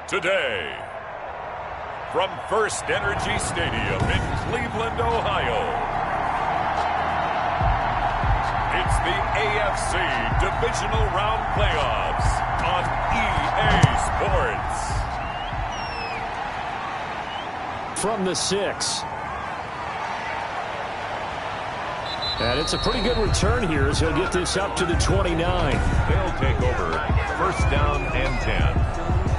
Today, from First Energy Stadium in Cleveland, Ohio, it's the AFC Divisional Round Playoffs on EA Sports. From the 6. And it's a pretty good return here as he'll get this up to the 29. They'll take over first down and 10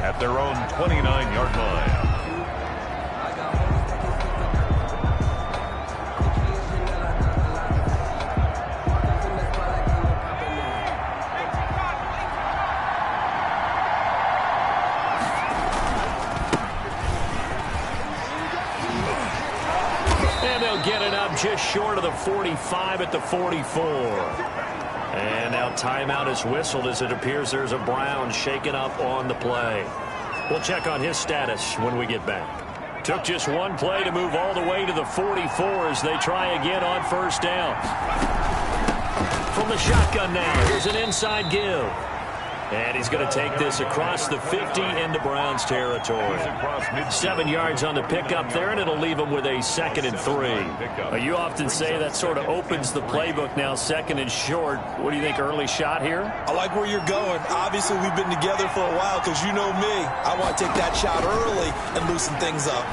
at their own 29-yard line. And they'll get it up just short of the 45 at the 44. And now timeout is whistled as it appears there's a Brown shaken up on the play. We'll check on his status when we get back. Took just one play to move all the way to the 44 as they try again on first down. From the shotgun now, here's an inside give. And he's going to take this across the 50 into Browns territory. 7 yards on the pickup there, and it'll leave him with a 2nd and 3. You often say that sort of opens the playbook now, 2nd and short. What do you think, early shot here? I like where you're going. Obviously, we've been together for a while because you know me. I want to take that shot early and loosen things up.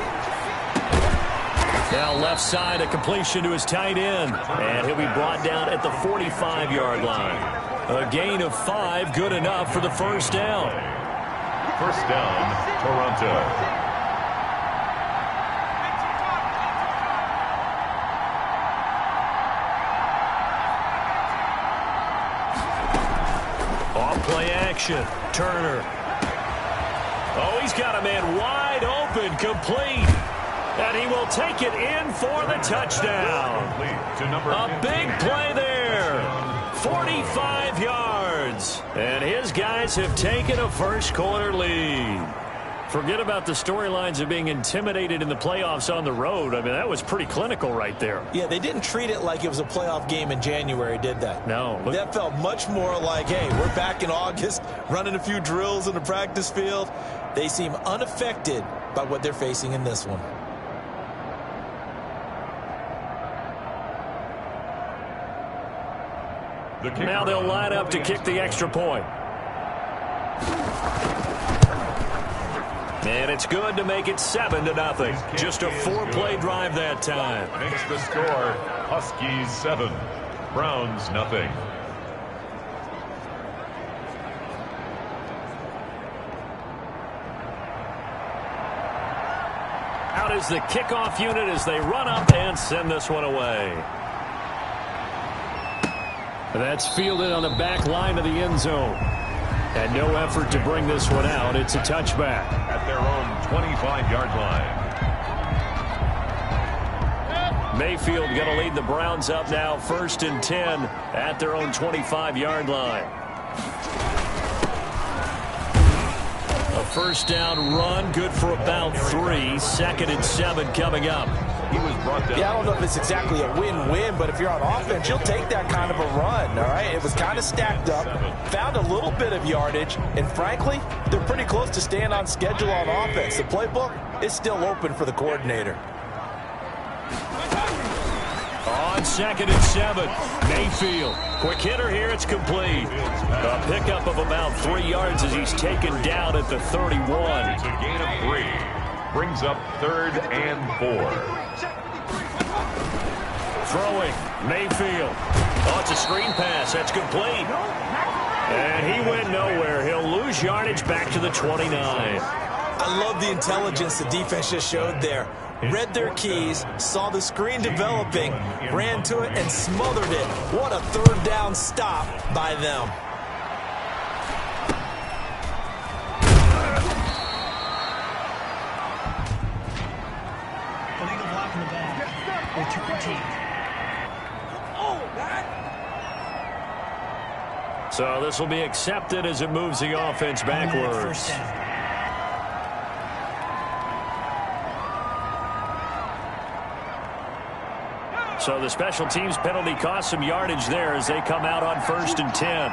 Now left side, a completion to his tight end. And he'll be brought down at the 45-yard line. A gain of 5, good enough for the first down. First down, Toronto. Off play action. Turner. Oh, he's got a man wide open, complete. And he will take it in for the touchdown. A big play there. 45 yards. And his guys have taken a first-quarter lead. Forget about the storylines of being intimidated in the playoffs on the road. I mean, that was pretty clinical right there. Yeah, they didn't treat it like it was a playoff game in January, did they? No. That felt much more like, hey, we're back in August, running a few drills in the practice field. They seem unaffected by what they're facing in this one. Now they'll line up to kick the extra point. And it's good to make it 7-0. Just a 4-play drive that time. Makes the score Huskies 7, Browns 0. Out is the kickoff unit as they run up and send this one away. That's fielded on the back line of the end zone. And no effort to bring this one out. It's a touchback. At their own 25-yard line. Mayfield going to lead the Browns up now. 1st and 10 at their own 25-yard line. A first down run, good for about 3. 2nd and 7 coming up. He was brought down. Yeah, I don't know if it's exactly a win-win, but if you're on offense, you'll take that kind of a run, all right? It was kind of stacked up, found a little bit of yardage, and frankly, they're pretty close to staying on schedule on offense. The playbook is still open for the coordinator. On 2nd and 7, Mayfield. Quick hitter here, it's complete. A pickup of about 3 yards as he's taken down at the 31. It's a gain of 3. Brings up 3rd and 4. Throwing, Mayfield. Oh, it's a screen pass. That's complete. And he went nowhere. He'll lose yardage back to the 29. I love the intelligence the defense just showed there. Read their keys, saw the screen developing, ran to it, and smothered it. What a 3rd down stop by them. Illegal block in the back. Return team. So this will be accepted as it moves the offense backwards. So the special teams penalty cost some yardage there as they come out on 1st and 10.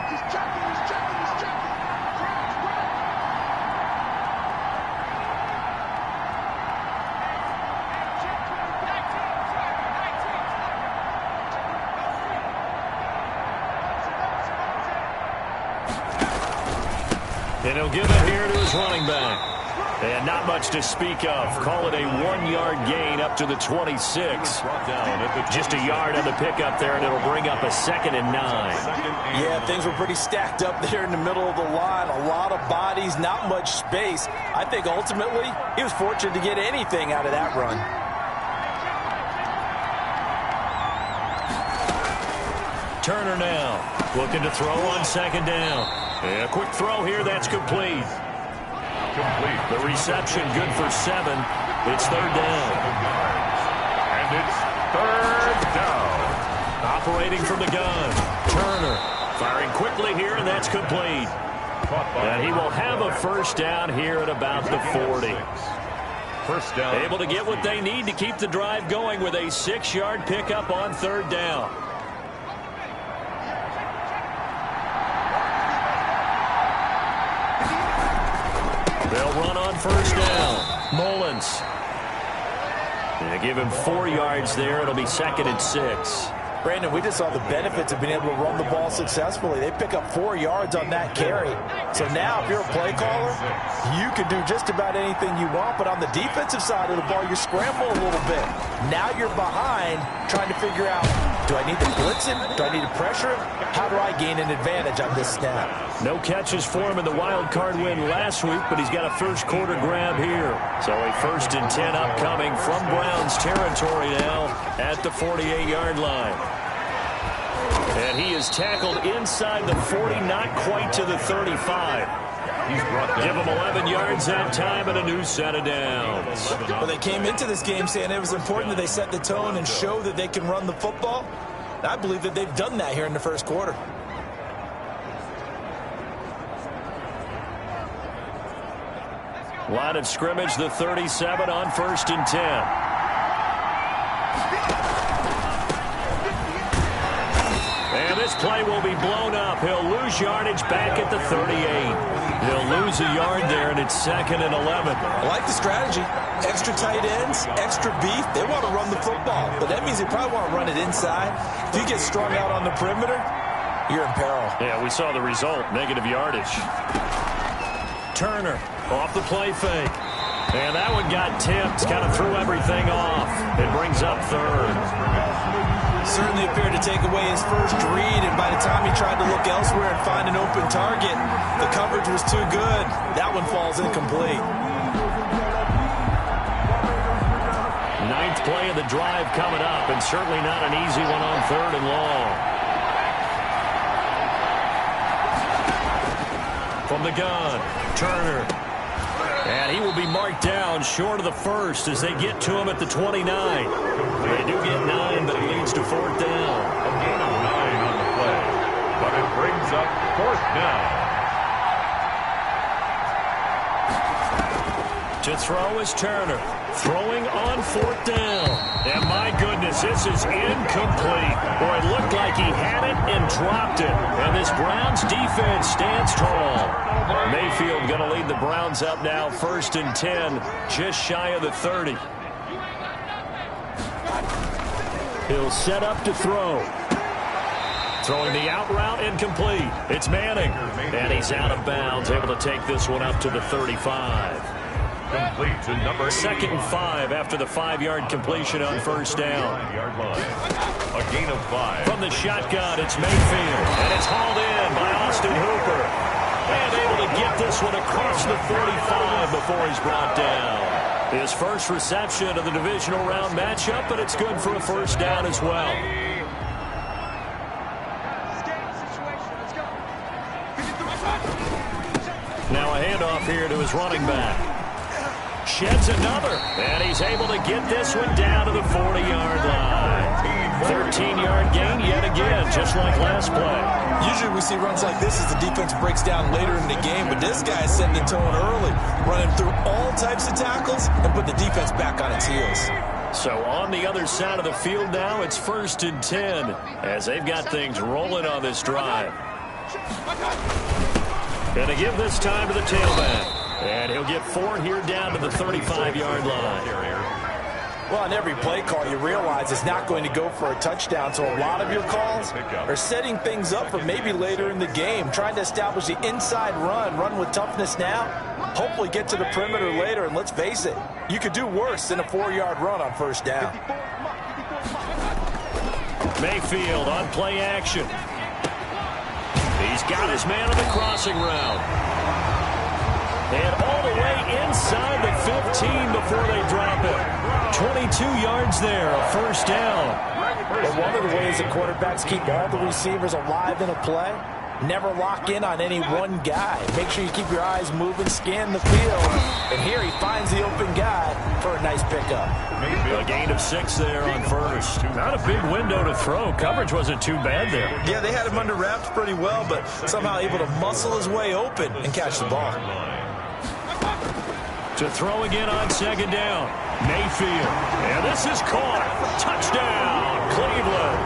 And he'll give it here to his running back. And not much to speak of. Call it a 1-yard gain up to the 26. Just a yard on the pickup there, and it'll bring up a 2nd and 9. Yeah, things were pretty stacked up there in the middle of the line. A lot of bodies, not much space. I think ultimately he was fortunate to get anything out of that run. Turner now looking to throw on 2nd down. And a quick throw here, that's complete. The reception good for 7. It's 3rd down. And it's 3rd down. Operating from the gun. Turner firing quickly here, and that's complete. And he will have a 1st down here at about the 40. 1st down. Able to get what they need to keep the drive going with a 6-yard pickup on 3rd down. They'll run on 1st down. Mullins. They give him 4 yards there. It'll be 2nd and 6. Brandon, we just saw the benefits of being able to run the ball successfully. They pick up 4 yards on that carry. So now, if you're a play caller, you can do just about anything you want. But on the defensive side of the ball, you're scrambling a little bit. Now you're behind, trying to figure out, do I need to blitz him? Do I need to pressure him? How do I gain an advantage on this snap? No catches for him in the wild card win last week, but he's got a 1st quarter grab here. So a 1st and 10 upcoming from Browns territory now at the 48-yard line. And he is tackled inside the 40, not quite to the 35. Give him 11 yards that time and a new set of downs. Well, they came into this game saying it was important that they set the tone and show that they can run the football. And I believe that they've done that here in the 1st quarter. Line of scrimmage, the 37 on 1st and 10. And this play will be blown up. He'll lose yardage back at the 38. He'll lose a yard there, and it's 2nd and 11. I like the strategy. Extra tight ends, extra beef. They want to run the football, but that means they probably want to run it inside. If you get strung out on the perimeter, you're in peril. Yeah, we saw the result, negative yardage. Turner off the play fake. And that one got tipped, kind of threw everything off. It brings up 3rd. Certainly appeared to take away his first read, and by the time he tried to look elsewhere and find an open target, the coverage was too good. That one falls incomplete. 9th play of the drive coming up, and certainly not an easy one on 3rd and long. From the gun, Turner. And he will be marked down short of the 1st as they get to him at the 29. They do get 9, but it leads to 4th down. A gain of 9 on the play, but it brings up 4th down. To throw is Turner. Throwing on 4th down. And my goodness, this is incomplete. Boy, it looked like he had it and dropped it. And this Browns defense stands tall. Mayfield going to lead the Browns up now, 1st and 10, just shy of the 30. He'll set up to throw. Throwing the out route incomplete. It's Manning. And he's out of bounds, able to take this one up to the 35. Complete to number 2nd and 5 after the 5-yard completion on 1st down. A gain of 5. From the shotgun, it's Mayfield. And it's hauled in by Austin Hooper. And able to get this one across the 45 before he's brought down. His first reception of the divisional round matchup, but it's good for a 1st down as well. Now a handoff here to his running back. Sheds another, and he's able to get this one down to the 40-yard line. 13-yard gain yet again, just like last play. Usually we see runs like this as the defense breaks down later in the game, but this guy is setting the tone early, running through all types of tackles and put the defense back on its heels. So on the other side of the field now, it's 1st and 10 as they've got things rolling on this drive. Going to give this time to the tailback. And he'll get 4 here down to the 35-yard line. Well, on every play call, you realize it's not going to go for a touchdown, so a lot of your calls are setting things up for maybe later in the game, trying to establish the inside run with toughness now, hopefully get to the perimeter later, and let's face it, you could do worse than a 4-yard run on first down. Mayfield on play action. He's got his man on the crossing route. And all the way inside the 15 before they drop it. 22 yards there, a first down. But one of the ways that quarterbacks keep all the receivers alive in a play, never lock in on any one guy. Make sure you keep your eyes moving, scan the field. And here he finds the open guy for a nice pickup. A gain of 6 there on first. Not a big window to throw. Coverage wasn't too bad there. Yeah, they had him under wraps pretty well, but somehow able to muscle his way open and catch the ball. To throw again on second down. Mayfield. And this is caught. Touchdown, Cleveland.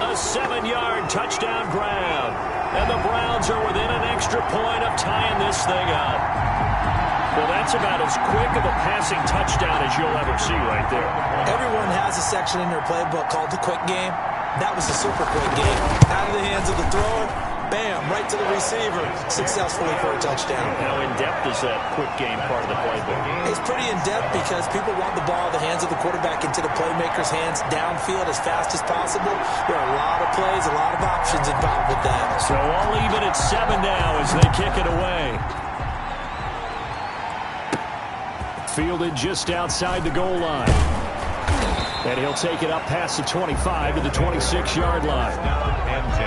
A 7-yard touchdown grab. And the Browns are within an extra point of tying this thing up. Well, that's about as quick of a passing touchdown as you'll ever see right there. Everyone has a section in their playbook called the quick game. That was a super quick game. Out of the hands of the thrower, bam, right to the receiver, successfully for a touchdown. How in-depth is that quick game part of the playbook? It's pretty in-depth because people want the ball in the hands of the quarterback into the playmaker's hands downfield as fast as possible. There are a lot of plays, a lot of options involved with that. So all even at 7 now as they kick it away. Fielded just outside the goal line. And he'll take it up past the 25 to the 26-yard line. And 10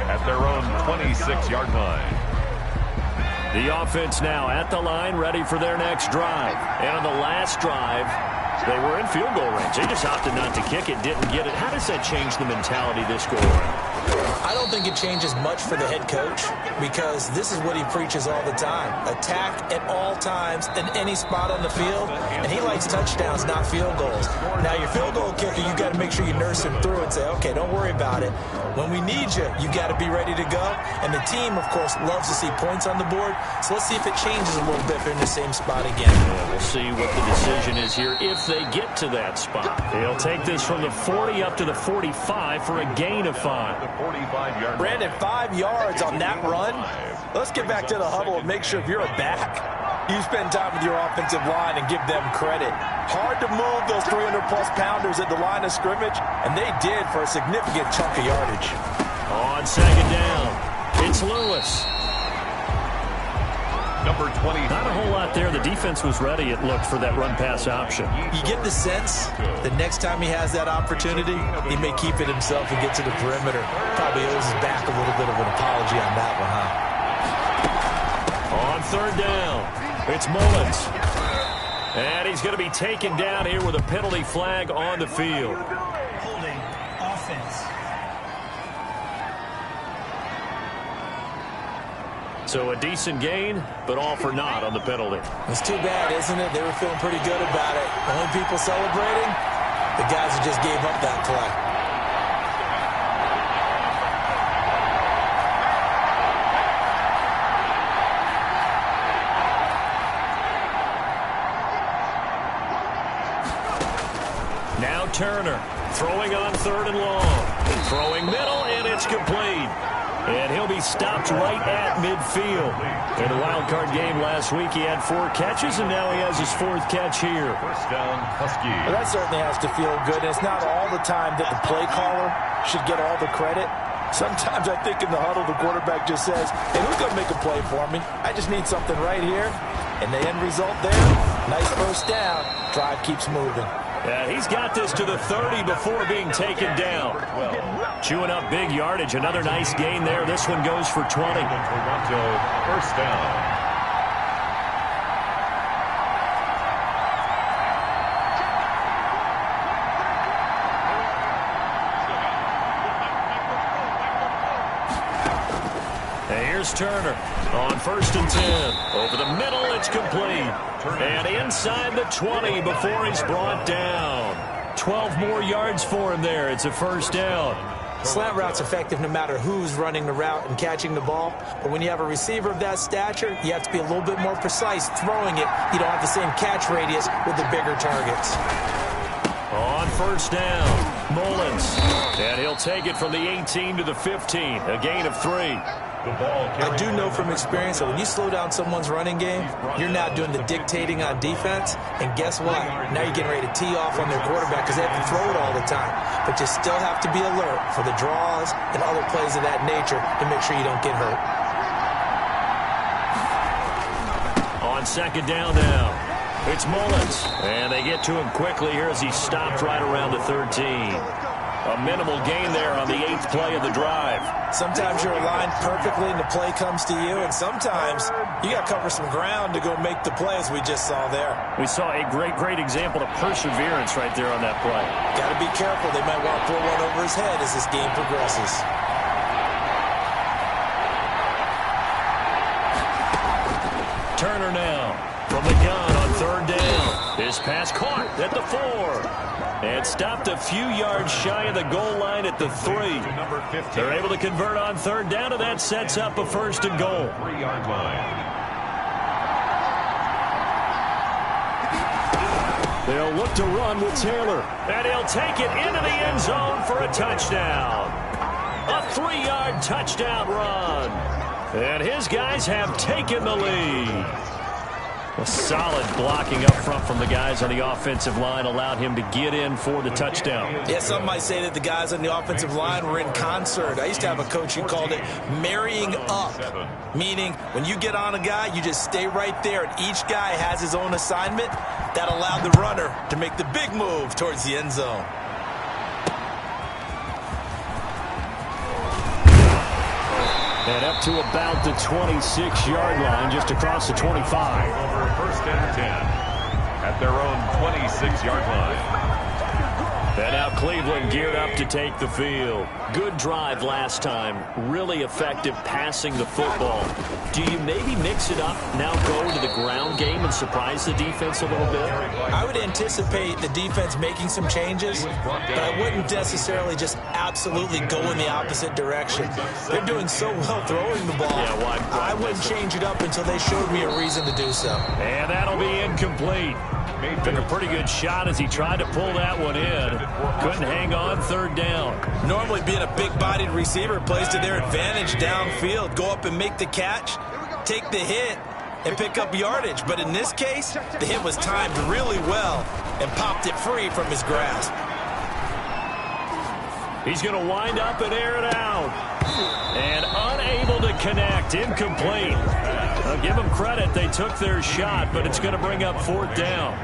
at their own 26-yard line. The offense now at the line, ready for their next drive. And on the last drive, they were in field goal range. They just opted not to kick it, didn't get it. How does that change the mentality this go around? I don't think it changes much for the head coach because this is what he preaches all the time. Attack at all times in any spot on the field, and he likes touchdowns, not field goals. Now, your field goal kicker, you got to make sure you nurse him through and say, okay, don't worry about it. When we need you, you got to be ready to go. And the team, of course, loves to see points on the board. So let's see if it changes a little bit if they're in the same spot again. Yeah, we'll see what the decision is here if they get to that spot. He'll take this from the 40 up to the 45 for a gain of 5. The 45-yard. Brandon, 5 yards on that run. Let's get back to the huddle and make sure if you're a back, you spend time with your offensive line and give them credit. Hard to move those 300-plus pounders at the line of scrimmage, and they did for a significant chunk of yardage. On second down, it's Lewis. Number 20. Not a whole lot there. The defense was ready, it looked, for that run-pass option. You get the sense the next time he has that opportunity, he may keep it himself and get to the perimeter. Probably owes his back a little bit of an apology on that one, huh? On third down, it's Mullins. And he's going to be taken down here with a penalty flag on the field. Holding offense. So a decent gain, but all for naught on the penalty. It's too bad, isn't it? They were feeling pretty good about it. The only people celebrating, the guys who just gave up that play. Now Turner throwing on third and long. Throwing middle, and it's complete. And he'll be stopped right at midfield. In the wild card game last week, he had 4 catches, and now he has his 4th catch here. First down, Huskies. Well, that certainly has to feel good. And it's not all the time that the play caller should get all the credit. Sometimes I think in the huddle, the quarterback just says, hey, who's going to make a play for me? I just need something right here. And the end result there, nice first down. Drive keeps moving. Yeah, he's got this to the 30 before being taken down. Chewing up big yardage. Another nice gain there. This one goes for 20. Toronto, first down. Here's Turner on first and 10. Over the middle, it's complete. And inside the 20 before he's brought down. 12 more yards for him there. It's a first down. Slant route's effective no matter who's running the route and catching the ball. But when you have a receiver of that stature, you have to be a little bit more precise throwing it. You don't have the same catch radius with the bigger targets. first down. Mullins. And he'll take it from the 18 to the 15. A gain of 3. I do know from experience that when you slow down someone's running game, you're now doing the dictating on defense. And guess what? Now you're getting ready to tee off on their quarterback because they have to throw it all the time. But you still have to be alert for the draws and other plays of that nature to make sure you don't get hurt. On second down now, it's Mullins. And they get to him quickly here as he stopped right around the 13. A minimal gain there on the 8th play of the drive. Sometimes you're aligned perfectly and the play comes to you, and sometimes you got to cover some ground to go make the play, as we just saw there. We saw a great example of perseverance right there on that play. Got to be careful. They might want to throw one over his head as this game progresses. Turner now from the gun on third down. His pass caught at the 4. And stopped a few yards shy of the goal line at the 3. They're able to convert on third down, and that sets up a 1st and goal. 3-yard line. They'll look to run with Taylor. And he'll take it into the end zone for a touchdown. A 3-yard touchdown run. And his guys have taken the lead. A solid blocking up front from the guys on the offensive line allowed him to get in for the touchdown. Yeah, some might say that the guys on the offensive line were in concert. I used to have a coach who called it marrying up, meaning when you get on a guy, you just stay right there, and each guy has his own assignment. That allowed the runner to make the big move towards the end zone. And up to about the 26-yard line, just across the 25. Over 1st and 10 at their own 26-yard line. And now Cleveland geared up to take the field. Good drive last time. Really effective passing the football. Do you maybe mix it up, now go to the ground game and surprise the defense a little bit? I would anticipate the defense making some changes, but I wouldn't necessarily just absolutely go in the opposite direction. They're doing so well throwing the ball. Yeah, why I wouldn't change it up until they showed me a reason to do so. And that'll be incomplete. Took a pretty good shot as he tried to pull that one in. Couldn't hang on third down. Normally being a big-bodied receiver plays to their advantage downfield. Go up and make the catch, take the hit, and pick up yardage. But in this case, the hit was timed really well and popped it free from his grasp. He's going to wind up and air it out. And unable to connect. Incomplete. I'll give them credit. They took their shot, but it's going to bring up 4th down.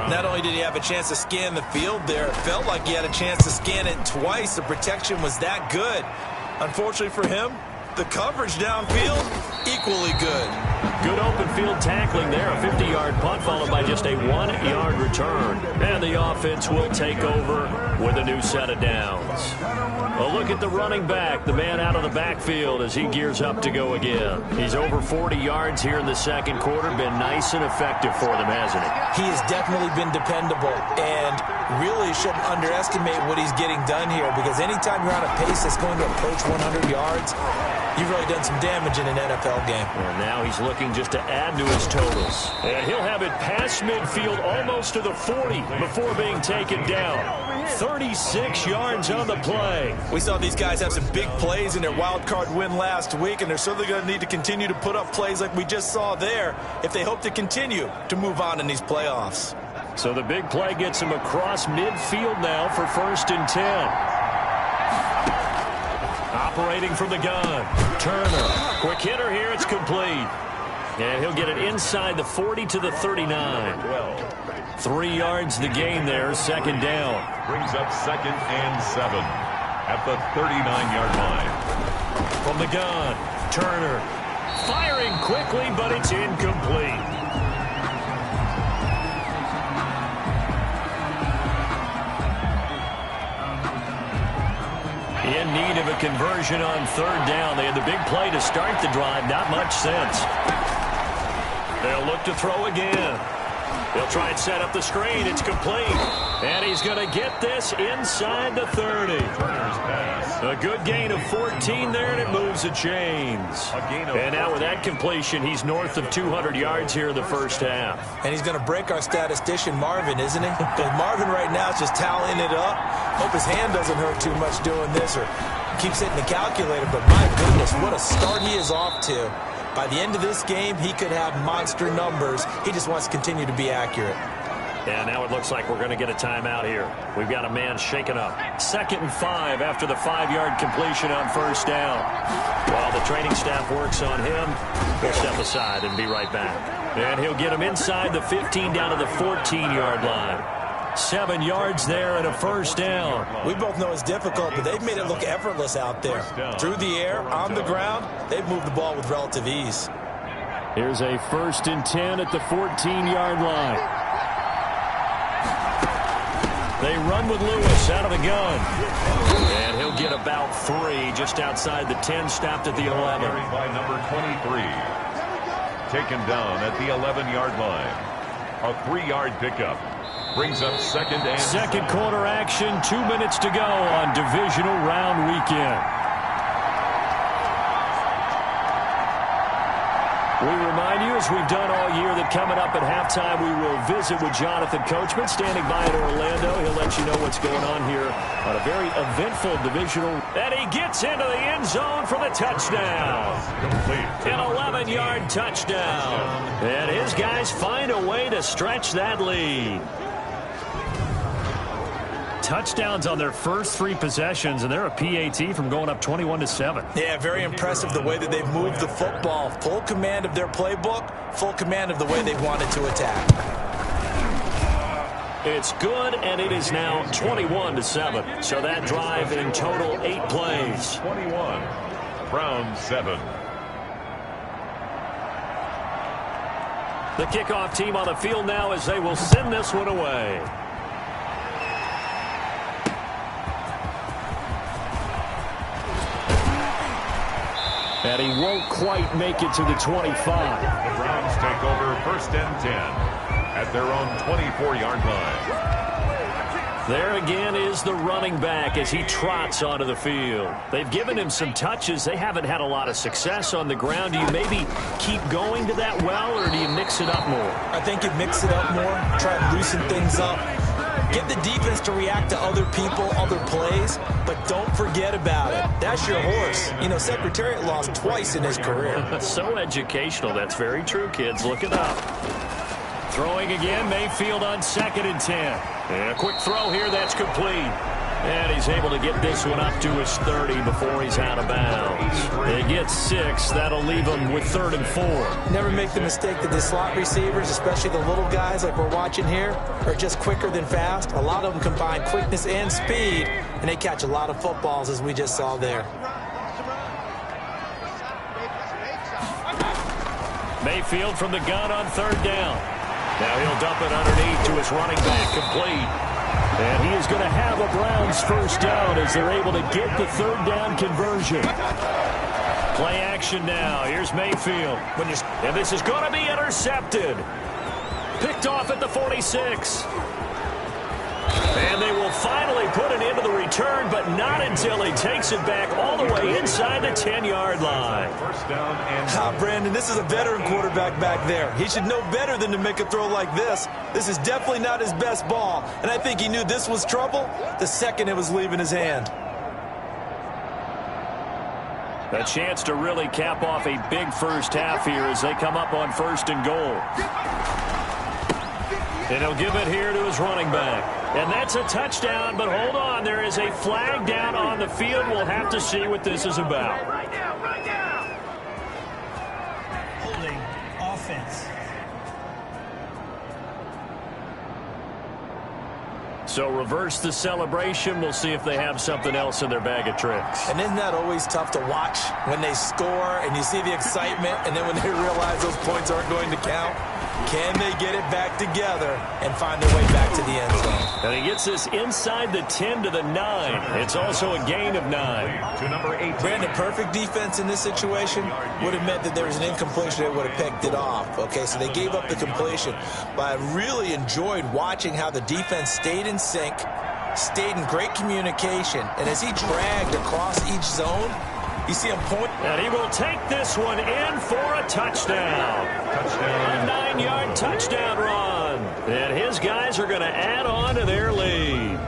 Not only did he have a chance to scan the field there, it felt like he had a chance to scan it twice. The protection was that good. Unfortunately for him, the coverage downfield, equally good. Good open field tackling there. A 50-yard punt followed by just a 1-yard return. And the offense will take over with a new set of downs. A look at the running back, the man out of the backfield as he gears up to go again. He's over 40 yards here in the second quarter. Been nice and effective for them, hasn't he? He has definitely been dependable, and really shouldn't underestimate what he's getting done here, because anytime you're on a pace that's going to approach 100 yards, you've really done some damage in an NFL game. And now he's looking just to add to his totals. And he'll have it past midfield almost to the 40 before being taken down. 36 yards on the play. We saw these guys have some big plays in their wild card win last week, and they're certainly going to need to continue to put up plays like we just saw there if they hope to continue to move on in these playoffs. So the big play gets him across midfield now for 1st and 10. Operating from the gun, Turner. Quick hitter here, it's complete. And he'll get it inside the 40 to the 39. 3 yards the gain there, 2nd down. Brings up 2nd and 7 at the 39-yard line. From the gun, Turner. Firing quickly, but it's incomplete. In need of a conversion on 3rd down. They had the big play to start the drive. Not much sense. They'll look to throw again. He'll try and set up the screen. It's complete. And he's going to get this inside the 30. A good gain of 14 there, and it moves the chains. And now with that completion, he's north of 200 yards here in the first half. And he's going to break our statistician Marvin, isn't he? Because Marvin right now is just tallying it up. Hope his hand doesn't hurt too much doing this or keeps hitting the calculator. But my goodness, what a start he is off to. By the end of this game, he could have monster numbers. He just wants to continue to be accurate. And now it looks like we're going to get a timeout here. We've got a man shaken up. 2nd and 5 after the 5-yard completion on first down. While the training staff works on him, we'll step aside and be right back. And he'll get him inside the 15 down to the 14-yard line. 7 yards there and a first down. We both know it's difficult, but they've made it look effortless out there. Through the air, on the ground, they've moved the ball with relative ease. Here's a 1st and 10 at the 14-yard line. They run with Lewis out of the gun. And he'll get about 3 just outside the 10, stopped at the 11. By number 23. Taken down at the 11-yard line. A 3-yard pickup. Brings up second quarter action, 2 minutes to go on divisional round weekend. We remind you, as we've done all year, that coming up at halftime, we will visit with Jonathan Coachman, standing by in Orlando. He'll let you know what's going on here on a very eventful divisional. And he gets into the end zone for the touchdown. An 11-yard touchdown. And his guys find a way to stretch that lead. Touchdowns on their first 3 possessions, and they're a PAT from going up 21-7. Yeah, very impressive the way that they've moved the football. Full command of their playbook, full command of the way they've wanted to attack. It's good, and it is now 21-7. So that drive in total 8 plays. 21. Browns 7. The kickoff team on the field now as they will send this one away. And he won't quite make it to the 25. The Browns take over 1st and 10 at their own 24-yard line. There again is the running back as he trots onto the field. They've given him some touches. They haven't had a lot of success on the ground. Do you maybe keep going to that well, or do you mix it up more? I think you mix it up more, try to loosen things up. Get the defense to react to other people, other plays, but don't forget about it. That's your horse. You know, Secretariat lost twice in his career. So educational. That's very true, kids. Look it up. Throwing again, Mayfield on 2nd and 10. And a quick throw here, that's complete. And he's able to get this one up to his 30 before he's out of bounds. He gets 6. That'll leave him with 3rd and 4. Never make the mistake that the slot receivers, especially the little guys like we're watching here, are just quicker than fast. A lot of them combine quickness and speed, and they catch a lot of footballs, as we just saw there. Mayfield from the gun on 3rd down. Now he'll dump it underneath to his running back, complete. And he is going to have a Browns first down as they're able to get the 3rd down conversion. Play action now. Here's Mayfield. And this is going to be intercepted. Picked off at the 46. And they will finally put an end to the return, but not until he takes it back all the way inside the 10-yard line. First down and Brandon, this is a veteran quarterback back there. He should know better than to make a throw like this. This is definitely not his best ball, and I think he knew this was trouble the second it was leaving his hand. A chance to really cap off a big first half here as they come up on 1st and goal. And he'll give it here to his running back. And that's a touchdown, but hold on. There is a flag down on the field. We'll have to see what this is about. Right now. Holding offense. So reverse the celebration. We'll see if they have something else in their bag of tricks. And isn't that always tough to watch when they score and you see the excitement, and then when they realize those points aren't going to count? Can they get it back together and find their way back to the end zone? And he gets this inside the 10 to the 9. It's also a gain of 9. To number 8. Brandon, perfect defense in this situation would have meant that there was an incompletion. They would have picked it off. Okay, so they gave up the completion. But I really enjoyed watching how the defense stayed in sync, stayed in great communication, and as he dragged across each zone, you see him point. And he will take this one in for a touchdown. A 9-yard touchdown run. And his guys are going to add on to their lead.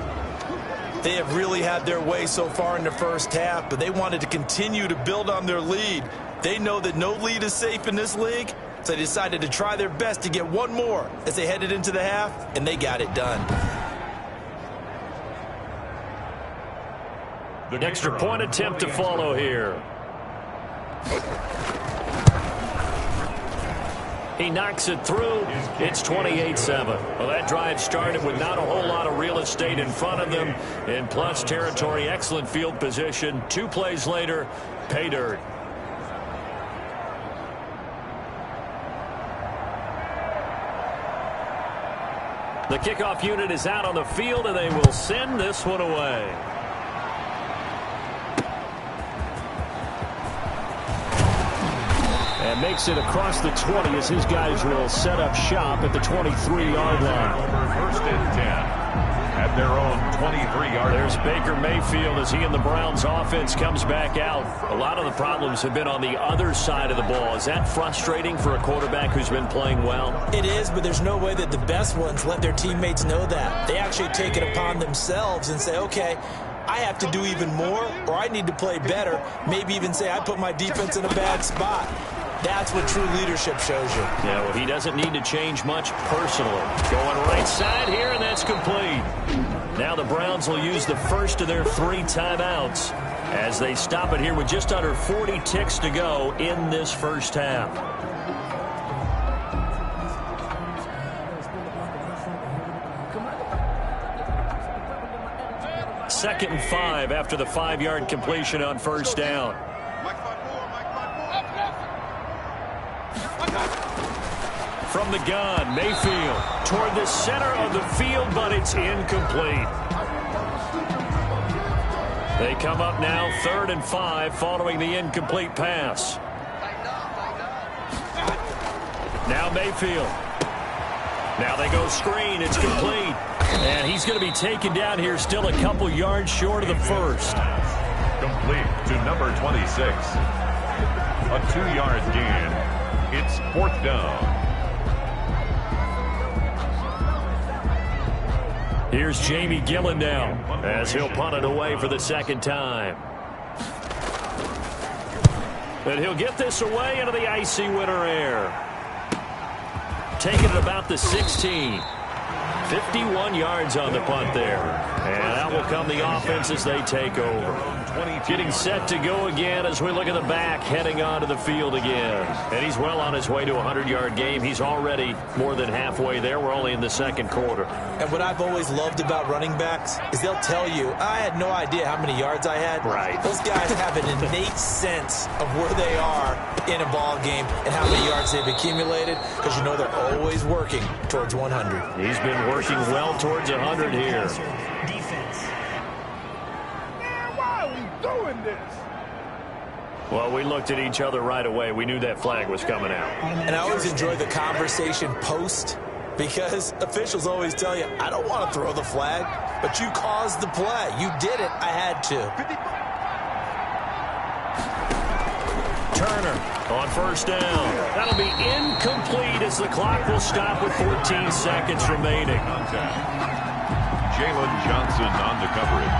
They have really had their way so far in the first half, but they wanted to continue to build on their lead. They know that no lead is safe in this league, so they decided to try their best to get one more as they headed into the half, and they got it done. The extra point attempt to follow here. He knocks it through. It's 28-7. Well, that drive started with not a whole lot of real estate in front of them. In plus territory, excellent field position. 2 plays later, pay dirt. The kickoff unit is out on the field, and they will send this one away. And makes it across the 20 as his guys will set up shop at the 23-yard line. First and 10 at their own 23-yard. There's Baker Mayfield as he and the Browns offense comes back out. A lot of the problems have been on the other side of the ball. Is that frustrating for a quarterback who's been playing well? It is, but there's no way that the best ones let their teammates know that. They actually take it upon themselves and say, okay, I have to do even more, or I need to play better. Maybe even say I put my defense in a bad spot. That's what true leadership shows you. Yeah, well, he doesn't need to change much personally. Going right side here, and that's complete. Now the Browns will use the first of their 3 timeouts as they stop it here with just under 40 ticks to go in this first half. Second and 5 after the 5-yard completion on first down. From the gun, Mayfield toward the center of the field, but it's incomplete. They come up now 3rd and 5 following the incomplete pass. Now Mayfield. Now they go screen. It's complete. And he's going to be taken down here still a couple yards short of the first. Complete to number 26. A 2-yard gain. It's 4th down. Here's Jamie Gillen now as he'll punt it away for the second time. And he'll get this away into the icy winter air. Taking it about the 16. 51 yards on the punt there. And out will come the offense as they take over. Getting set to go again as we look at the back heading onto the field again. And he's well on his way to a 100-yard game. He's already more than halfway there. We're only in the second quarter. And what I've always loved about running backs is they'll tell you, I had no idea how many yards I had. Right. Those guys have an innate sense of where they are in a ball game and how many yards they've accumulated because you know they're always working towards 100. He's been working well towards 100 here. Defense. Why are we doing this? Well, we looked at each other right away. We knew that flag was coming out. And I always enjoy the conversation post because officials always tell you, I don't want to throw the flag, but you caused the play. You did it. I had to. Turner on first down. That'll be incomplete as the clock will stop with 14 seconds remaining. Jalen Johnson on the coverage.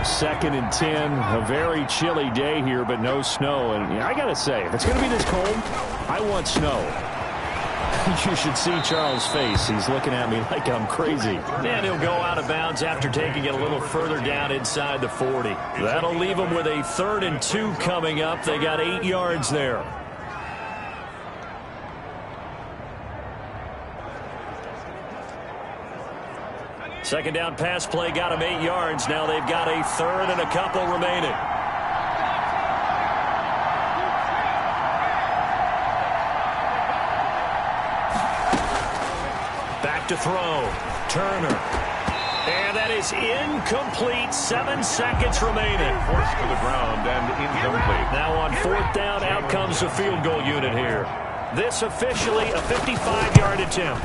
Second and 10, a very chilly day here, but no snow. And I got to say, if it's going to be this cold, I want snow. You should see Charles' face. He's looking at me like I'm crazy. And he'll go out of bounds after taking it a little further down inside the 40. That'll leave them with a 3rd and 2 coming up. They got 8 yards there. Second down pass play got them 8 yards. Now they've got a third and a couple remaining. Back to throw. Turner. And that is incomplete. 7 seconds remaining. Forced to the ground and incomplete. Now on 4th down, out comes the field goal unit here. This officially a 55-yard attempt.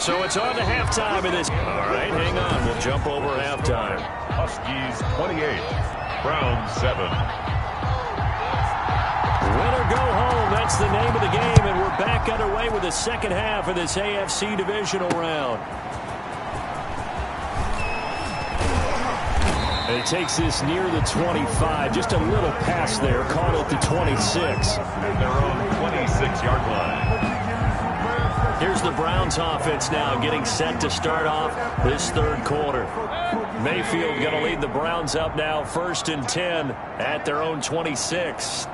So it's on to halftime in this. All right, hang on. We'll jump over halftime. Huskies 28, Browns 7. Win or go home, that's the name of the game, and we're back underway with the second half of this AFC Divisional round. And he takes this near the 25, just a little past there, caught at the 26. At their own 26-yard line. Here's the Browns offense now getting set to start off this third quarter. Mayfield going to lead the Browns up now, 1st and 10 at their own 26.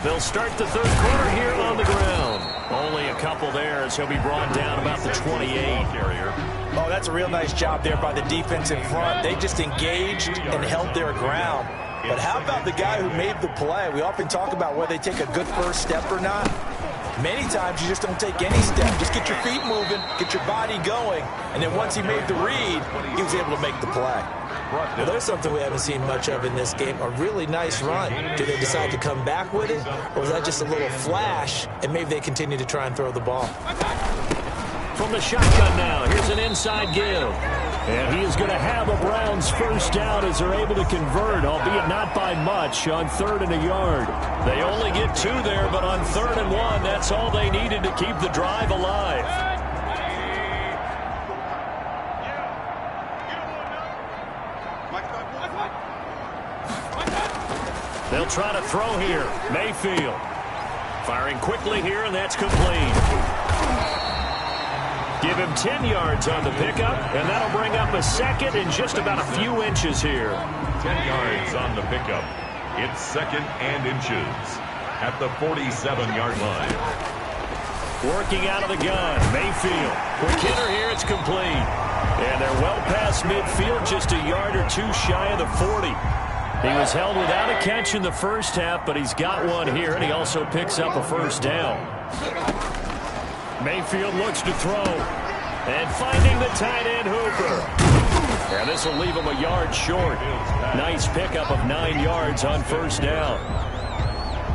They'll start the third quarter here on the ground. Only a couple there as he'll be brought down about the 28. Oh, that's a real nice job there by the defense in front. They just engaged and held their ground. But how about the guy who made the play? We often talk about whether they take a good first step or not. Many times you just don't take any step. Just get your feet moving, get your body going, and then once he made the read, he was able to make the play. Well, there's something we haven't seen much of in this game, a really nice run. Do they decide to come back with it, or is that just a little flash, and maybe they continue to try and throw the ball? From the shotgun now, here's an inside give. And he is going to have a Browns first down as they're able to convert, albeit not by much, on 3rd and a yard. They only get 2 there, but on 3rd and 1, that's all they needed to keep the drive alive. They'll try to throw here. Mayfield firing quickly here, and that's complete. Give him 10 yards on the pickup, and that'll bring up a second in just about a few inches here. 10 yards on the pickup. It's 2nd and inches at the 47-yard line. Working out of the gun, Mayfield. Quick hitter here, it's complete. And they're well past midfield, just a yard or 2 shy of the 40. He was held without a catch in the first half, but he's got one here, and he also picks up a first down. Mayfield looks to throw. And finding the tight end, Hooper. And this will leave him a yard short. Nice pickup of 9 yards on first down.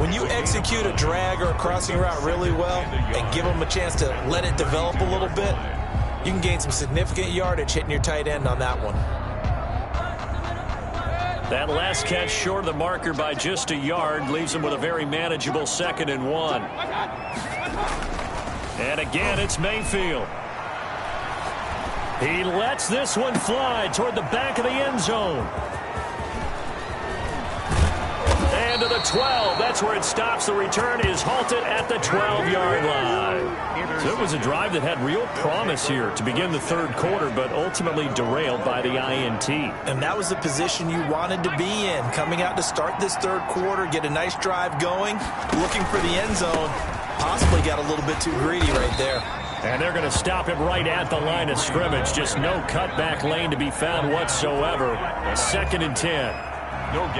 When you execute a drag or a crossing route really well and give them a chance to let it develop a little bit, you can gain some significant yardage hitting your tight end on that one. That last catch short of the marker by just a yard leaves him with a very manageable 2nd and 1. And again, it's Mayfield. He lets this one fly toward the back of the end zone. And to the 12. That's where it stops. The return is halted at the 12-yard line. So it was a drive that had real promise here to begin the third quarter, but ultimately derailed by the INT. And that was the position you wanted to be in. Coming out to start this third quarter, get a nice drive going, looking for the end zone. Possibly got a little bit too greedy right there. And they're going to stop him right at the line of scrimmage. Just no cutback lane to be found whatsoever. 2nd and 10.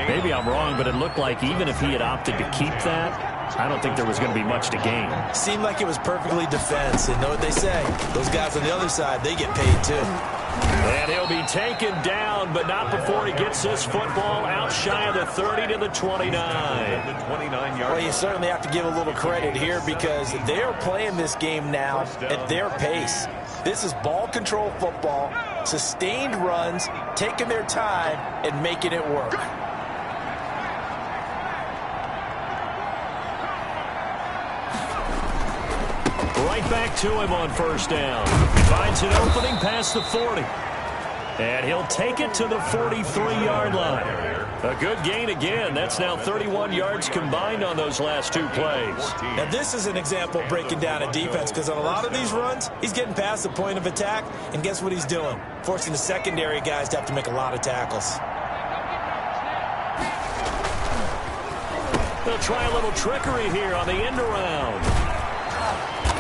Maybe I'm wrong, but it looked like even if he had opted to keep that, I don't think there was going to be much to gain. Seemed like it was perfectly defense. And know what they say? Those guys on the other side, they get paid too. And he'll be taken down, but not before he gets this football out shy of the 30 to the 29. Well, you certainly have to give a little credit here because they're playing this game now at their pace. This is ball control football, sustained runs, taking their time and making it work. Right back to him on first down. Finds an opening past the 40. And he'll take it to the 43-yard line. A good gain again. That's now 31 yards combined on those last two plays. Now, this is an example of breaking down a defense, because on a lot of these runs, he's getting past the point of attack, and guess what he's doing? Forcing the secondary guys to have to make a lot of tackles. They'll try a little trickery here on the end around.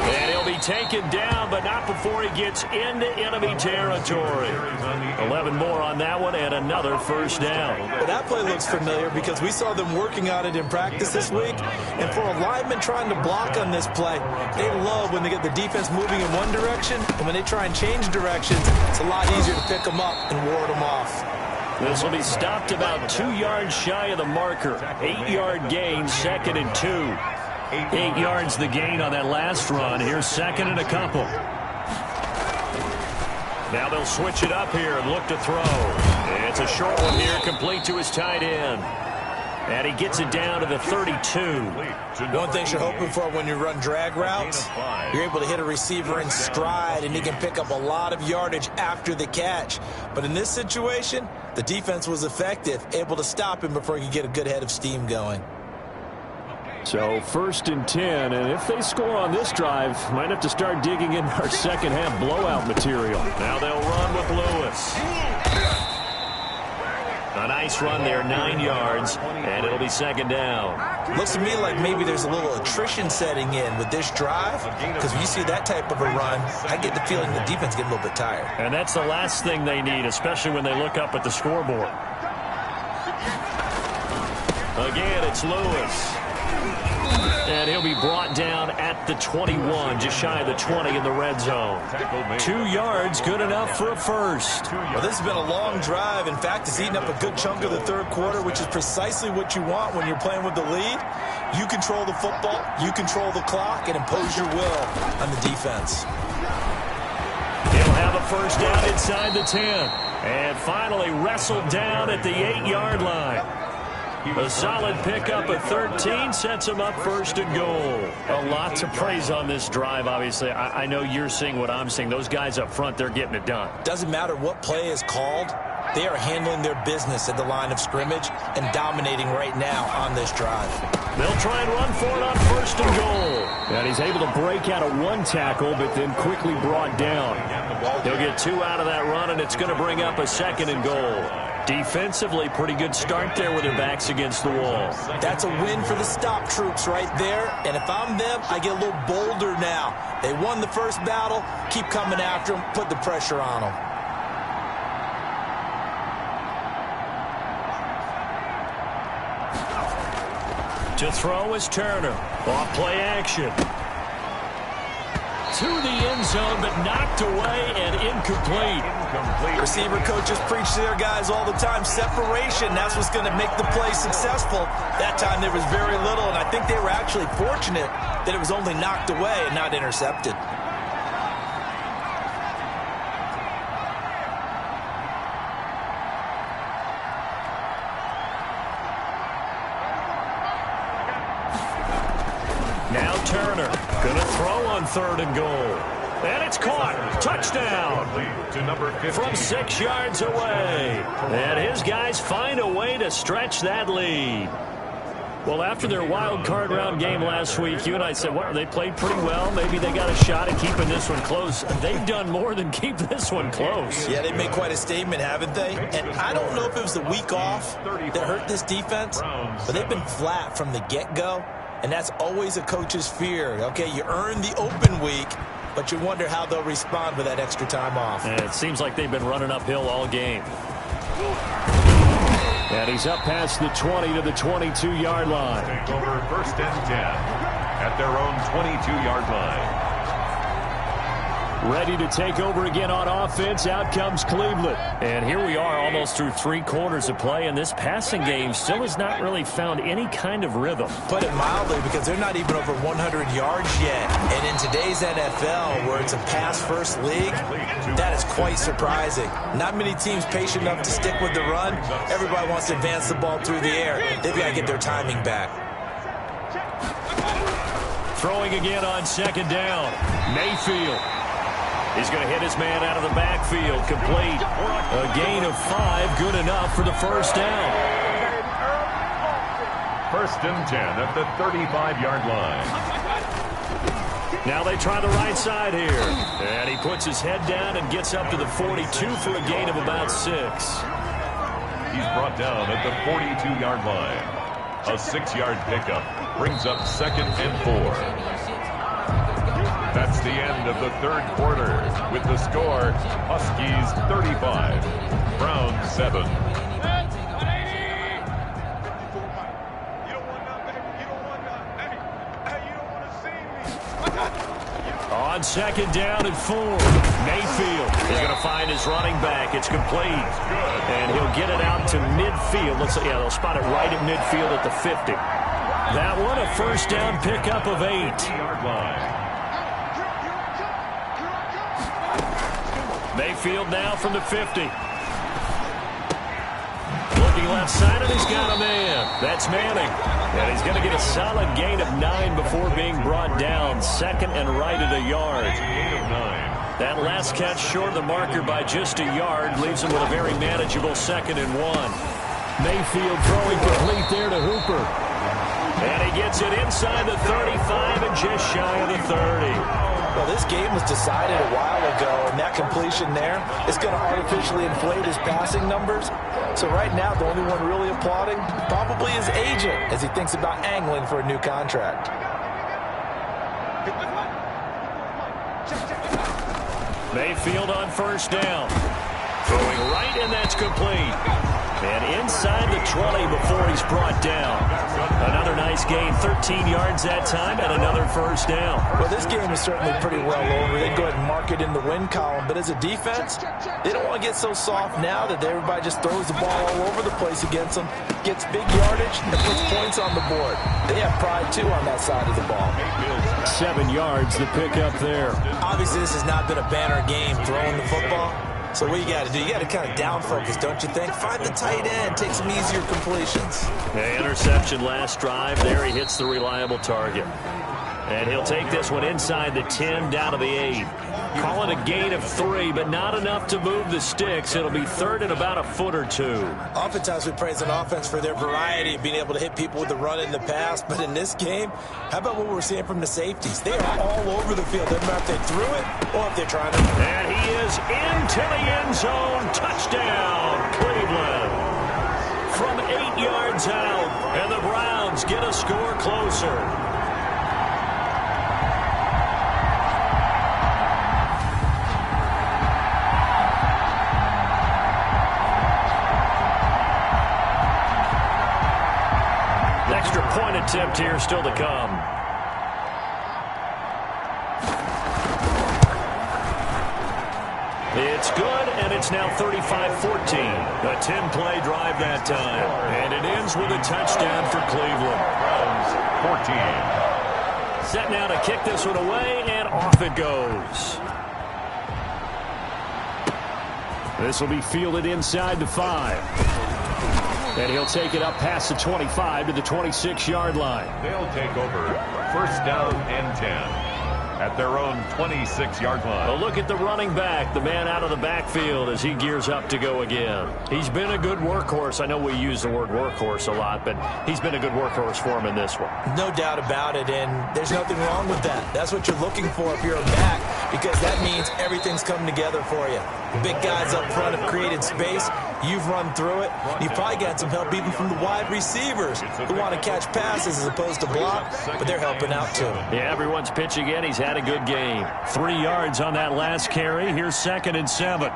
And he'll be taken down, but not before he gets into enemy territory. 11 more on that one, and another first down. But that play looks familiar because we saw them working on it in practice this week. And for a lineman trying to block on this play, they love when they get the defense moving in one direction. And when they try and change directions, it's a lot easier to pick them up and ward them off. This will be stopped about 2 yards shy of the marker. 8-yard gain, 2nd and 2. 8 yards the gain on that last run. Here's 2nd and a couple. Now they'll switch it up here and look to throw. It's a short one here, complete to his tight end. And he gets it down to the 32. One thing you're hoping for when you run drag routes, you're able to hit a receiver in stride, and he can pick up a lot of yardage after the catch. But in this situation, the defense was effective, able to stop him before he could get a good head of steam going. So 1st and 10, and if they score on this drive, might have to start digging in our second half blowout material. Now they'll run with Lewis. A nice run there, 9 yards, and it'll be 2nd down. Looks to me like maybe there's a little attrition setting in with this drive, because when you see that type of a run, I get the feeling the defense getting a little bit tired. And that's the last thing they need, especially when they look up at the scoreboard. Again, it's Lewis. And he'll be brought down at the 21, just shy of the 20 in the red zone. 2 yards, good enough for a first. Well, this has been a long drive. In fact, it's eaten up a good chunk of the third quarter, which is precisely what you want when you're playing with the lead. You control the football, you control the clock, and impose your will on the defense. He'll have a first down inside the 10. And finally wrestled down at the 8-yard line. A solid pickup at 13 sets him up 1st and goal. A lot to praise on this drive, obviously. I know you're seeing what I'm seeing. Those guys up front, they're getting it done. Doesn't matter what play is called. They are handling their business at the line of scrimmage and dominating right now on this drive. They'll try and run for it on 1st and goal. And he's able to break out of one tackle, but then quickly brought down. He'll get 2 out of that run, and it's going to bring up a 2nd and goal. Defensively, pretty good start there with their backs against the wall. That's a win for the stop troops right there. And if I'm them, I get a little bolder now. They won the first battle. Keep coming after them. Put the pressure on them. To throw is Turner. Off play action. To the end zone, but knocked away and incomplete. Receiver coaches preach to their guys all the time. Separation, that's what's going to make the play successful. That time there was very little, and I think they were actually fortunate that it was only knocked away and not intercepted. Now Turner going to throw on 3rd and goal. And it's caught. Touchdown. From 6 yards away. And his guys find a way to stretch that lead. Well, after their wild card round game last week, you and I said, well, they played pretty well. Maybe they got a shot at keeping this one close. They've done more than keep this one close. Yeah, they've made quite a statement, haven't they? And I don't know if it was the week off that hurt this defense, but they've been flat from the get-go. And that's always a coach's fear. Okay, you earn the open week, but you wonder how they'll respond with that extra time off. And it seems like they've been running uphill all game. And he's up past the 20 to the 22-yard line. Take over 1st and 10 at their own 22-yard line. Ready to take over again on offense. Out comes Cleveland. And here we are almost through 3 quarters of play, and this passing game still has not really found any kind of rhythm. Put it mildly, because they're not even over 100 yards yet. And in today's NFL, where it's a pass-first league, that is quite surprising. Not many teams patient enough to stick with the run. Everybody wants to advance the ball through the air. They've got to get their timing back. Throwing again on 2nd down. Mayfield. He's going to hit his man out of the backfield. Complete. A gain of 5. Good enough for the first down. First and 10 at the 35-yard line. Now they try the right side here. And he puts his head down and gets up to the 42 for a gain of about 6. He's brought down at the 42-yard line. A 6-yard pickup brings up second and 4. That's the end of the third quarter with the score Huskies 35, Browns 7. On second down and 4, Mayfield is going to find his running back. It's complete. And he'll get it out to midfield. Looks like, yeah, they'll spot it right at midfield at the 50. That one, a first down pickup of 8. Mayfield now from the 50. Looking left side, and he's got a man. That's Manning. And he's going to get a solid gain of 9 before being brought down. Second and right at a yard. That last catch short of the marker by just a yard leaves him with a very manageable second and 1. Mayfield throwing complete there to Hooper. And he gets it inside the 35 and just shy of the 30. Well, this game was decided a while ago, and that completion there is going to artificially inflate his passing numbers. So right now, the only one really applauding probably his agent as he thinks about angling for a new contract. Mayfield on first down. Throwing right, and that's complete. And inside the 20 before he's brought down. Another nice gain, 13 yards that time, and another first down. Well, this game is certainly pretty well over. They go ahead and mark it in the win column. But as a defense, they don't want to get so soft now that everybody just throws the ball all over the place against them, gets big yardage, and puts points on the board. They have pride, too, on that side of the ball. 7 yards, the pickup there. Obviously, this has not been a banner game throwing the football. So what you got to do, you got to kind of down focus, don't you think? Find the tight end, take some easier completions. The interception last drive. There he hits the reliable target. And he'll take this one inside the 10 down to the 8. Call it a gain of 3, but not enough to move the sticks. It'll be third and about a foot or 2. Oftentimes we praise an offense for their variety of being able to hit people with the run in the pass. But in this game, how about what we're seeing from the safeties? They are all over the field. Doesn't matter if they threw it or if they're trying to. And he is into the end zone. Touchdown, Cleveland. From 8 yards out. And the Browns get a score closer. Extra point attempt here still to come. It's good, and it's now 35-14. A 10-play drive that time. And it ends with a touchdown for Cleveland. 14. Set now to kick this one away, and off it goes. This will be fielded inside the 5. And he'll take it up past the 25 to the 26-yard line. They'll take over first down and 10 at their own 26-yard line. A look at the running back, the man out of the backfield as he gears up to go again. He's been a good workhorse. I know we use the word workhorse a lot, but he's been a good workhorse for him in this one. No doubt about it, and there's nothing wrong with that. That's what you're looking for if you're a back, because that means everything's coming together for you. The big guys up front have created space. You've run through it. You've probably got some help even from the wide receivers who want to catch passes as opposed to block, but they're helping out too. Yeah, everyone's pitching in. He's had a good game. 3 yards on that last carry. Here's 2nd and 7.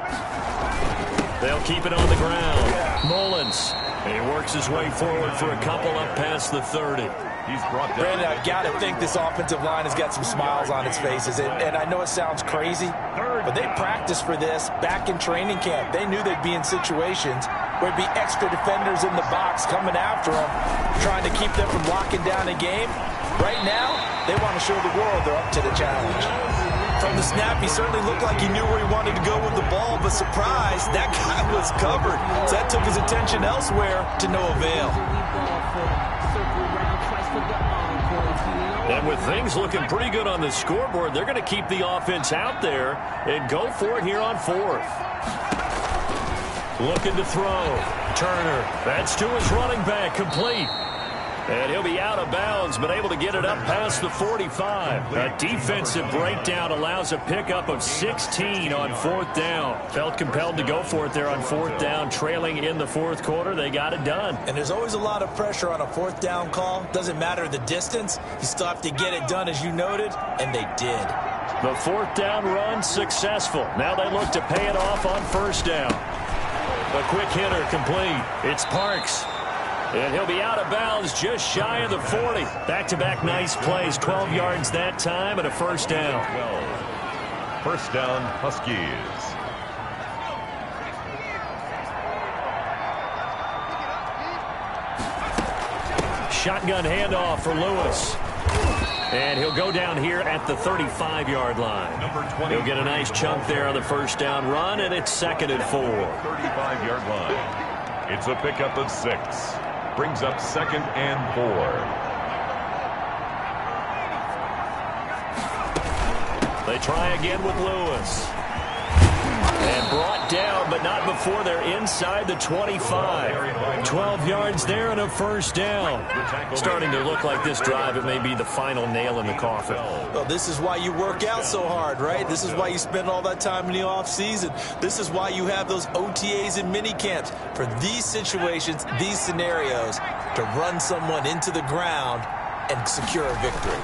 They'll keep it on the ground. Mullins. He works his way forward for a couple up past the 30. He's brought down. Brandon, I've got to think this offensive line has got some smiles on its faces. And I know it sounds crazy, but they practiced for this back in training camp. They knew they'd be in situations where it'd be extra defenders in the box coming after them, trying to keep them from locking down a game. Right now, they want to show the world they're up to the challenge. From the snap, he certainly looked like he knew where he wanted to go with the ball, but surprise, that guy was covered. So that took his attention elsewhere to no avail. And with things looking pretty good on the scoreboard, they're going to keep the offense out there and go for it here on fourth. Looking to throw. Turner. That's to his running back. Complete. And he'll be out of bounds, but able to get it up past the 45. A defensive breakdown allows a pickup of 16 on fourth down. Felt compelled to go for it there on fourth down, trailing in the fourth quarter. They got it done. And there's always a lot of pressure on a fourth down call. Doesn't matter the distance. You still have to get it done, as you noted, and they did. The fourth down run successful. Now they look to pay it off on first down. A quick hitter complete. It's Parks. And he'll be out of bounds just shy of the 40. Back-to-back nice plays. 12 yards that time and a first down. 12. First down, Huskies. Shotgun handoff for Lewis. And he'll go down here at the 35-yard line. He'll get a nice chunk there on the first down run, and it's 2nd and 4. 35-yard line. It's a pickup of 6. Brings up 2nd and 4. They try again with Lewis. And brought down, but not before they're inside the 25. 12 yards there and a first down. Starting to look like this drive, it may be the final nail in the coffin. Well, this is why you work out so hard, right? This is why you spend all that time in the offseason. This is why you have those OTAs and mini camps. For these situations, these scenarios, to run someone into the ground and secure a victory.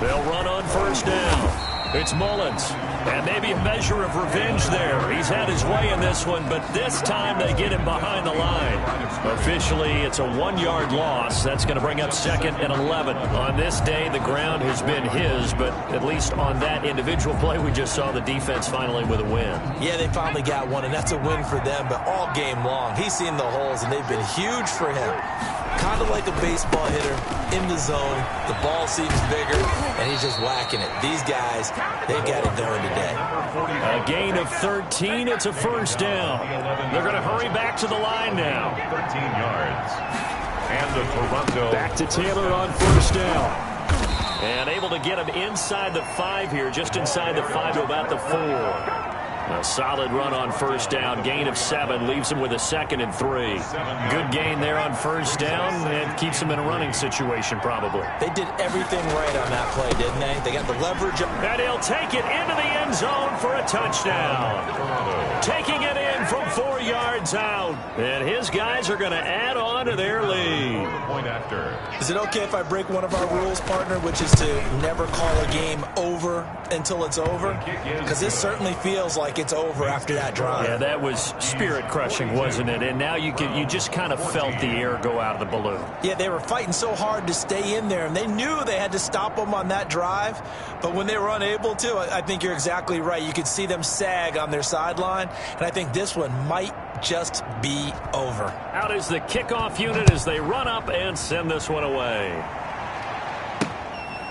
They'll run on first down. It's Mullins. And maybe a measure of revenge there. He's had his way in this one, but this time they get him behind the line. Officially, it's a 1-yard loss. That's going to bring up 2nd and 11. On this day, the ground has been his, but at least on that individual play, we just saw the defense finally with a win. Yeah, they finally got one, and that's a win for them, but all game long, he's seen the holes, and they've been huge for him. Kind of like a baseball hitter in the zone. The ball seems bigger, and he's just whacking it. These guys, they got it going today. A gain of 13. It's a first down. They're going to hurry back to the line now. 13 yards. And the Toronto. Back to Taylor on first down. And able to get him inside the 5 here, just inside the 5 to about the 4. A solid run on first down. Gain of 7 leaves him with a 2nd and 3. Good gain there on first down and keeps him in a running situation probably. They did everything right on that play, didn't they? They got the leverage. And he'll take it into the end zone for a touchdown. Taking it in from 4 yards out. And his guys are going to add on to their lead. Point after. Is it okay if I break one of our rules, partner, which is to never call a game over until it's over? Because this certainly feels like it's over after that drive. Yeah, that was spirit-crushing, wasn't it? And now you just kind of felt the air go out of the balloon. Yeah, they were fighting so hard to stay in there, and they knew they had to stop them on that drive. But when they were unable to, I think you're exactly right. You could see them sag on their sideline, and I think this one might just be over. Out is the kickoff unit as they run up and send this one away.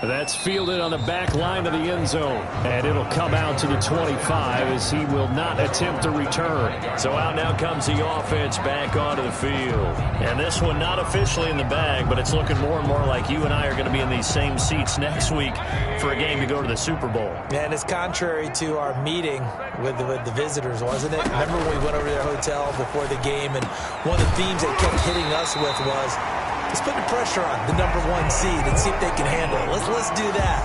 That's fielded on the back line of the end zone. And it'll come out to the 25 as he will not attempt to return. So out now comes the offense back onto the field. And this one not officially in the bag, but it's looking more and more like you and I are going to be in these same seats next week for a game to go to the Super Bowl. And it's contrary to our meeting with the visitors, wasn't it? Remember when we went over to their hotel before the game, and one of the themes they kept hitting us with was, let's put the pressure on the #1 seed and see if they can handle it. Let's do that.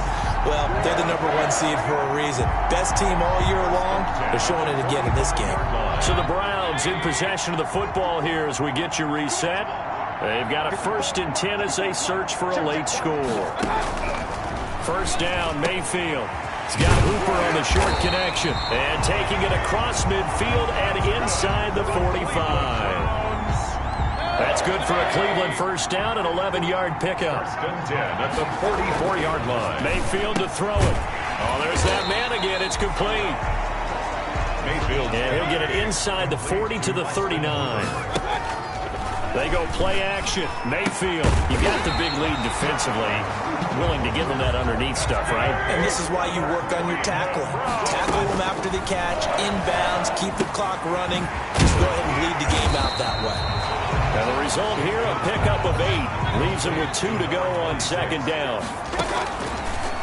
Well, they're the #1 seed for a reason. Best team all year long. They're showing it again in this game. So the Browns in possession of the football here as we get you reset. They've got a 1st and 10 as they search for a late score. First down, Mayfield. He's got Hooper on the short connection. And taking it across midfield and inside the 45. That's good for a Cleveland first down, an 11-yard pickup. 10 at the 44-yard line. Mayfield to throw it. Oh, there's that man again. It's complete. Mayfield. And he'll get it inside the 40 to the 39. They go play action. Mayfield. You got the big lead defensively. Willing to give them that underneath stuff, right? And this is why you work on your tackling. Tackle them after the catch, inbounds, keep the clock running. Just go ahead and lead the game out that way. And the result here, a pickup of 8. Leaves them with 2 to go on second down.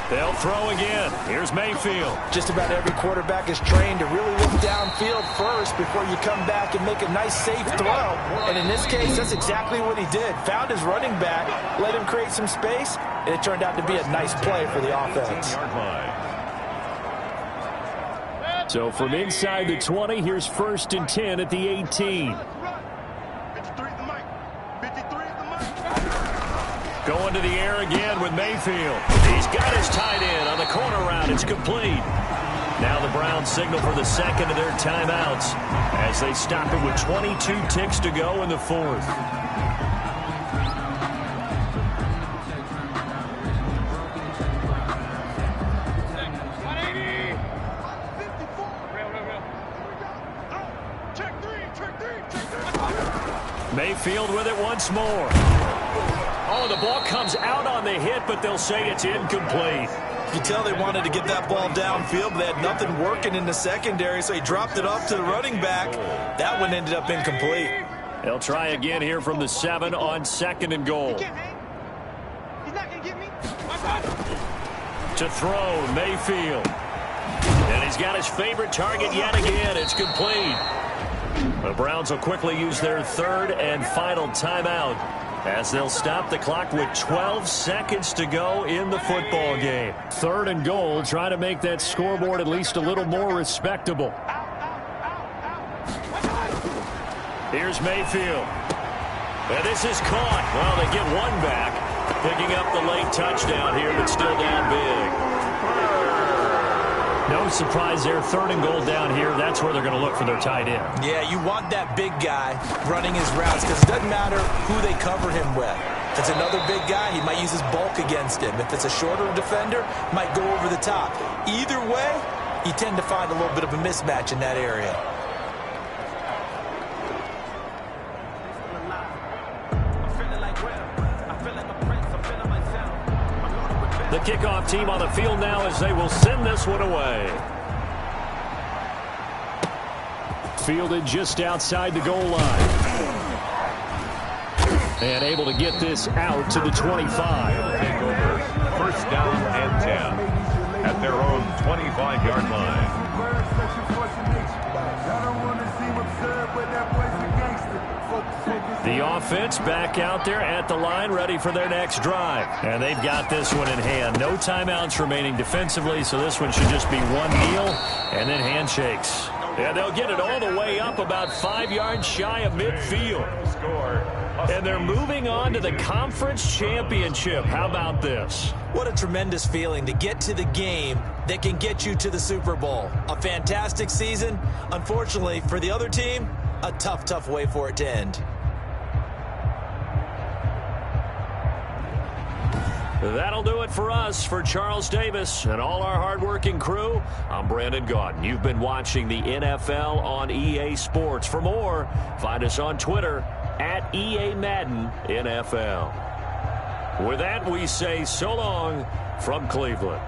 They'll throw again. Here's Mayfield. Just about every quarterback is trained to really look downfield first before you come back and make a nice, safe throw. And in this case, that's exactly what he did. Found his running back, let him create some space, and it turned out to be a nice play for the offense. So from inside the 20, here's 1st and 10 at the 18. Going to the air again with Mayfield. He's got his tight end on the corner route. It's complete. Now the Browns signal for the second of their timeouts as they stop it with 22 ticks to go in the 4th. Mayfield with it once more. Oh, the ball comes out on the hit, but they'll say it's incomplete. You can tell they wanted to get that ball downfield, but they had nothing working in the secondary, so he dropped it off to the running back. That one ended up incomplete. They'll try again here from the 7 on 2nd and goal. He's not going to get me. To throw, Mayfield. And he's got his favorite target yet again. It's complete. The Browns will quickly use their 3rd and final timeout as they'll stop the clock with 12 seconds to go in the football game. 3rd and goal, try to make that scoreboard at least a little more respectable. Here's Mayfield. And this is caught. Well, they get one back, picking up the late touchdown here, but still down big. No surprise there, 3rd and goal down here. That's where they're going to look for their tight end. Yeah, you want that big guy running his routes because it doesn't matter who they cover him with. If it's another big guy, he might use his bulk against him. If it's a shorter defender, might go over the top. Either way, you tend to find a little bit of a mismatch in that area. The kickoff team on the field now as they will send this one away. Fielded just outside the goal line. And able to get this out to the 25. Take over 1st down and 10 at their own 25-yard line. The offense back out there at the line, ready for their next drive. And they've got this one in hand. No timeouts remaining defensively, so this one should just be one kneel and then handshakes. And they'll get it all the way up about 5 yards shy of midfield. And they're moving on to the conference championship. How about this? What a tremendous feeling to get to the game that can get you to the Super Bowl. A fantastic season. Unfortunately, for the other team, a tough, tough way for it to end. That'll do it for us. For Charles Davis and all our hardworking crew, I'm Brandon Gaudin. You've been watching the NFL on EA Sports. For more, find us on Twitter at EA Madden NFL. With that, we say so long from Cleveland.